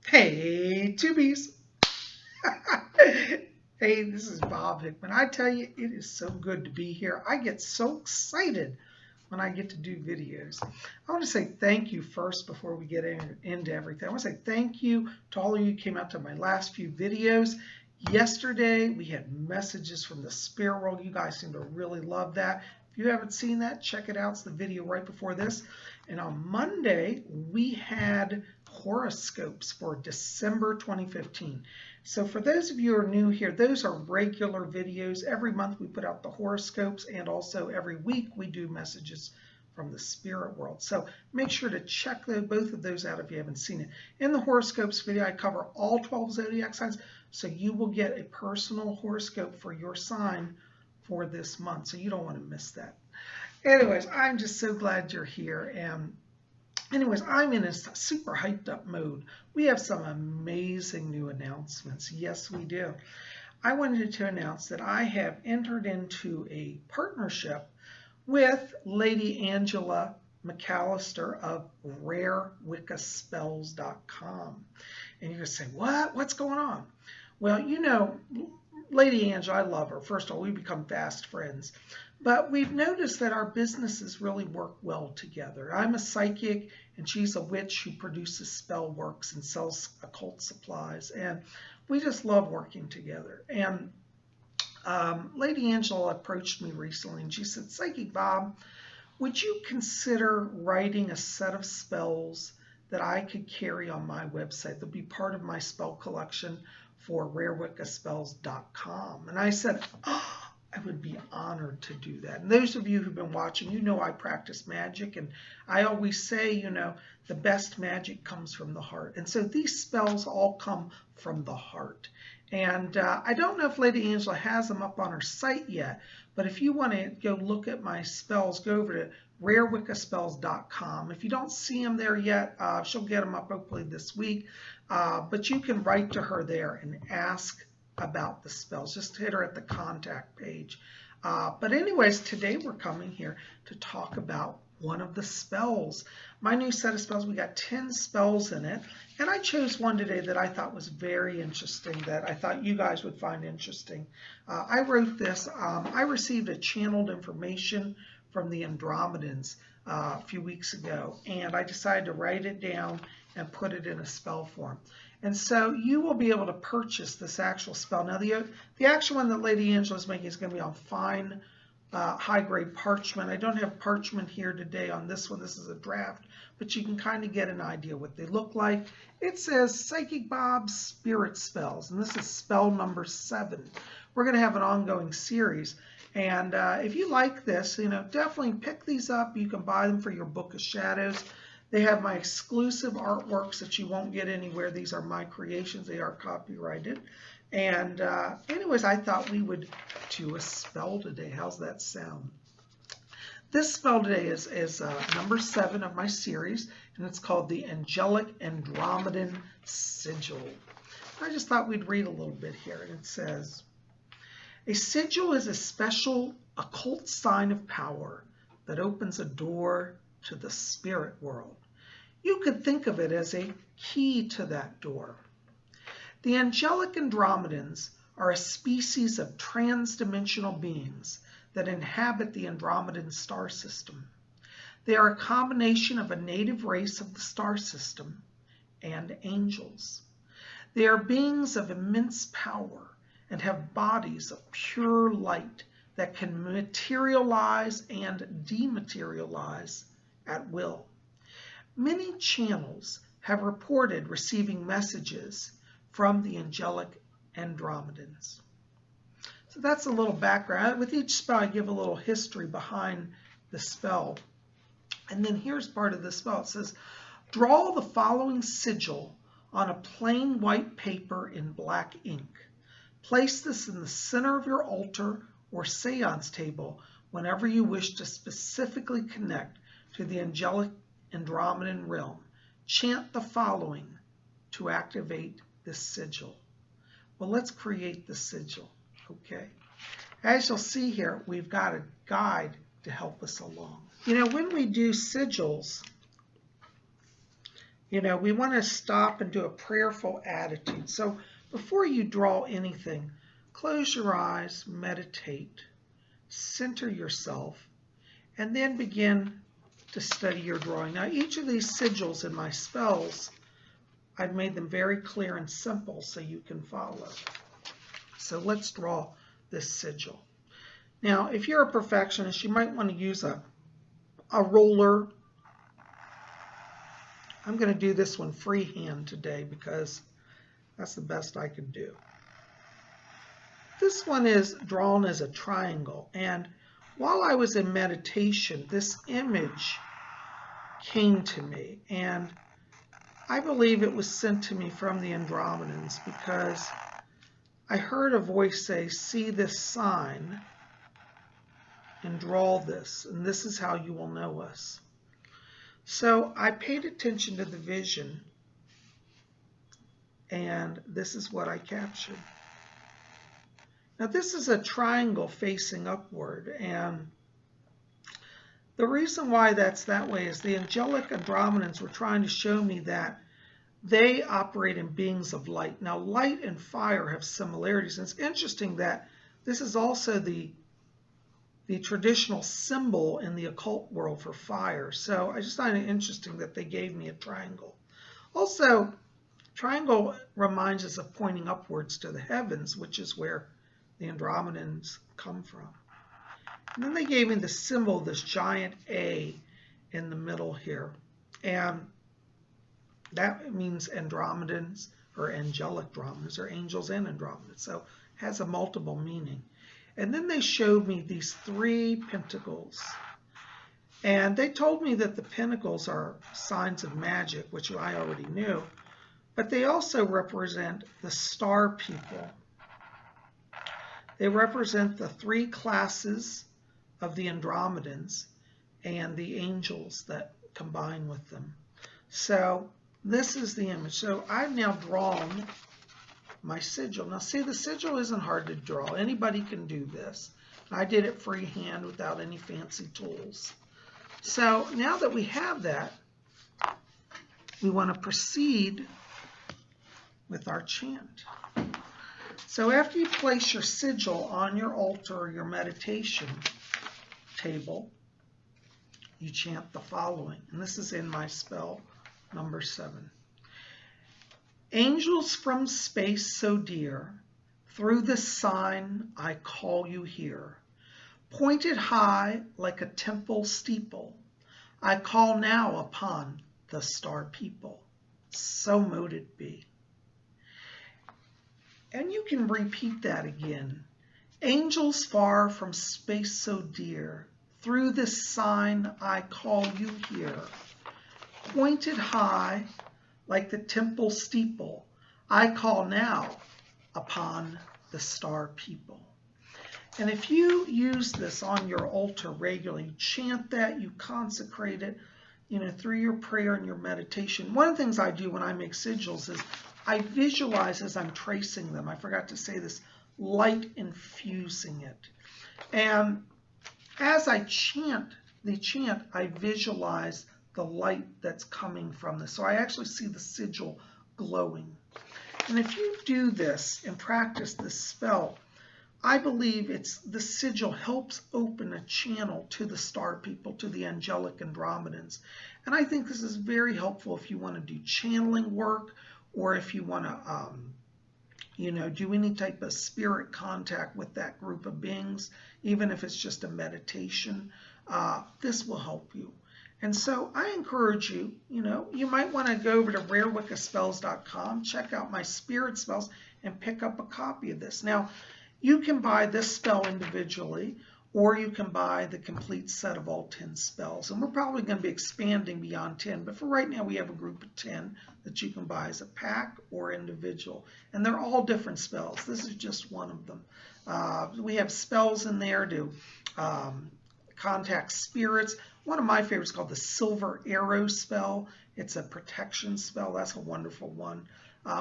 Hey, tubies. Hey, this is Bob Hickman. I tell you, it is so good to be here. I get so excited when I get to do videos. I want to say thank you first before we get into everything. I want to say thank you to all of you who came out to my last few videos. Yesterday, we had messages from the spirit world. You guys seem to really love that. If you haven't seen that, check it out. It's the video right before this. And on Monday, we had horoscopes for December 2015. So for those of you who are new here, those are regular videos. Every month we put out the horoscopes, and also every week we do messages from the spirit world. So make sure to check both of those out if you haven't seen it. In the horoscopes video, I cover all 12 zodiac signs, so you will get a personal horoscope for your sign for this month. So you don't want to miss that. Anyways, I'm just so glad you're here. And anyways, I'm in a super hyped up mode. We have some amazing new announcements. Yes, we do. I wanted to announce that I have entered into a partnership with Lady Angela McAllister of RareWiccaSpells.com. And you're going to say, what? What's going on? Well, you know, Lady Angela, I love her. First of all, we become fast friends. But we've noticed that our businesses really work well together. I'm a psychic, and she's a witch who produces spell works and sells occult supplies. And we just love working together. And Lady Angela approached me recently, and she said, Psychic Bob, would you consider writing a set of spells that I could carry on my website? They'll be part of my spell collection for RareWiccaSpells.com. And I said, oh, I would be honored to do that. And those of you who've been watching, you know I practice magic, and I always say, you know, the best magic comes from the heart. And so these spells all come from the heart. And I don't know if Lady Angela has them up on her site yet, but if you want to go look at my spells, go over to RareWiccaSpells.com. If you don't see them there yet, she'll get them up hopefully this week. But you can write to her there and ask about the spells. Just hit her at the contact page. But anyways, today we're coming here to talk about one of the spells. My new set of spells, we got 10 spells in it. And I chose one today that I thought was very interesting, that I thought you guys would find interesting. I wrote this. I received a channeled information from the Andromedans a few weeks ago, and I decided to write it down and put it in a spell form. And so you will be able to purchase this actual spell. Now, the actual one that Lady Angela is making is going to be on fine, high-grade parchment. I don't have parchment here today on this one. This is a draft, but you can kind of get an idea what they look like. It says Psychic Bob's Spirit Spells, and this is spell number 7. We're going to have an ongoing series. And if you like this, you know, definitely pick these up. You can buy them for your Book of Shadows. They have my exclusive artworks that you won't get anywhere. These are my creations. They are copyrighted. And anyways, I thought we would do a spell today. How's that sound? This spell today is number 7 of my series, and it's called the Angelic Andromedan Sigil. I just thought we'd read a little bit here, and it says, a sigil is a special occult sign of power that opens a door to the spirit world. You could think of it as a key to that door. The angelic Andromedans are a species of trans-dimensional beings that inhabit the Andromedan star system. They are a combination of a native race of the star system and angels. They are beings of immense power and have bodies of pure light that can materialize and dematerialize at will. Many channels have reported receiving messages from the angelic Andromedans. So that's a little background. With each spell, I give a little history behind the spell. And then here's part of the spell. It says, draw the following sigil on a plain white paper in black ink. Place this in the center of your altar or seance table whenever you wish to specifically connect to the angelic Andromedan realm. Chant the following to activate this sigil. Well, let's create the sigil. Okay. As you'll see here, we've got a guide to help us along. You know, when we do sigils, We want to stop and do a prayerful attitude. So before you draw anything, close your eyes, meditate, center yourself, and then begin to study your drawing. Now, each of these sigils in my spells, I've made them very clear and simple so you can follow. So let's draw this sigil. Now, if you're a perfectionist, you might want to use a roller. I'm going to do this one freehand today because that's the best I could do. This one is drawn as a triangle, and while I was in meditation, this image came to me, and I believe it was sent to me from the Andromedans because I heard a voice say, "See this sign and draw this, and this is how you will know us." So I paid attention to the vision, and this is what I captured. Now this is a triangle facing upward, and the reason why that's that way is the angelic Andromedans were trying to show me that they operate in beings of light. Now light and fire have similarities, and it's interesting that this is also the traditional symbol in the occult world for fire. So I just find it interesting that they gave me a triangle. Also, triangle reminds us of pointing upwards to the heavens, which is where the Andromedans come from. And then they gave me the symbol, this giant A in the middle here. And that means Andromedans, or angelic Andromedans, or angels and Andromedans. So it has a multiple meaning. And then they showed me these 3 pentacles. And they told me that the pentacles are signs of magic, which I already knew. But they also represent the star people. They represent the 3 classes of the Andromedans and the angels that combine with them. So this is the image. So I've now drawn my sigil. Now see, the sigil isn't hard to draw. Anybody can do this. I did it freehand without any fancy tools. So now that we have that, we want to proceed with our chant. So after you place your sigil on your altar or your meditation table, you chant the following. And this is in my spell number 7. Angels from space so dear, through this sign I call you here. Pointed high like a temple steeple, I call now upon the star people. So mote it be. And you can repeat that again. Angels far from space so dear, through this sign I call you here. Pointed high like the temple steeple, I call now upon the star people. And if you use this on your altar regularly, you chant that, you consecrate it, through your prayer and your meditation. One of the things I do when I make sigils is I visualize as I'm tracing them. I forgot to say this, light infusing it. And as I chant the chant, I visualize the light that's coming from this. So I actually see the sigil glowing. And if you do this and practice this spell, I believe the sigil helps open a channel to the star people, to the angelic Andromedans. And I think this is very helpful if you want to do channeling work, or if you want to, do any type of spirit contact with that group of beings, even if it's just a meditation. This will help you. And so I encourage you, you might want to go over to rarewiccaspells.com, check out my spirit spells, and pick up a copy of this. Now, you can buy this spell individually, or you can buy the complete set of all 10 spells. And we're probably going to be expanding beyond 10, but for right now we have a group of 10 that you can buy as a pack or individual. And they're all different spells. This is just one of them. We have spells in there to contact spirits. One of my favorites is called the Silver Arrow spell. It's a protection spell. That's a wonderful one.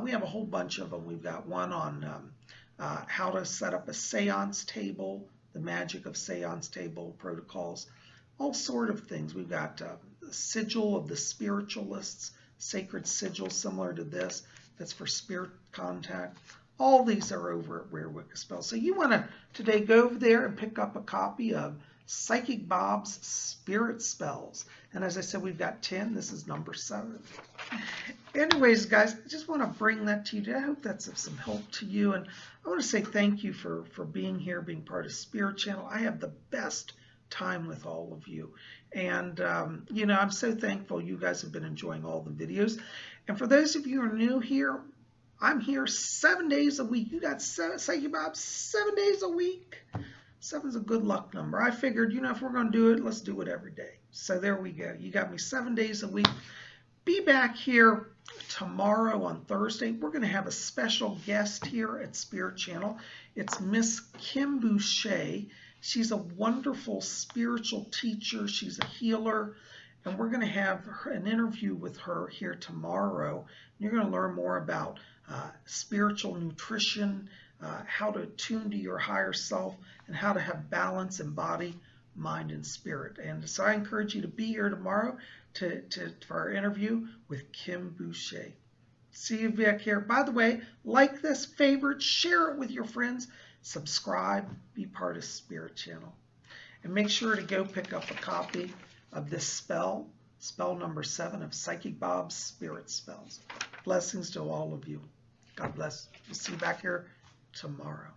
We have a whole bunch of them. We've got one on how to set up a seance table, the magic of seance table protocols, all sort of things. We've got the Sigil of the Spiritualists, sacred sigil similar to this. That's for spirit contact. All these are over at Rare Wicca Spells. So you want to today go over there and pick up a copy of Psychic Bob's Spirit Spells. And as I said, we've got 10. This is number 7. Anyways, guys, I just want to bring that to you today. I hope that's of some help to you. And I want to say thank you for being here, being part of Spirit Channel. I have the best time with all of you. And, you know, I'm so thankful you guys have been enjoying all the videos. And for those of you who are new here, I'm here 7 days a week. You got Psychic Bob 7 days a week. 7's a good luck number. I figured, you know, if we're going to do it, let's do it every day. So there we go. You got me 7 days a week. Be back here tomorrow on Thursday. We're going to have a special guest here at Spirit Channel. It's Miss Kim Boucher. She's a wonderful spiritual teacher. She's a healer. And we're going to have an interview with her here tomorrow. You're going to learn more about spiritual nutrition, how to tune to your higher self, and how to have balance in body, mind, and spirit. And so I encourage you to be here tomorrow for our interview with Kim Boucher. See you back here. By the way, like this, favorite, share it with your friends, subscribe, be part of Spirit Channel. And make sure to go pick up a copy of this spell number 7 of Psychic Bob's Spirit Spells. Blessings to all of you. God bless. We'll see you back here tomorrow.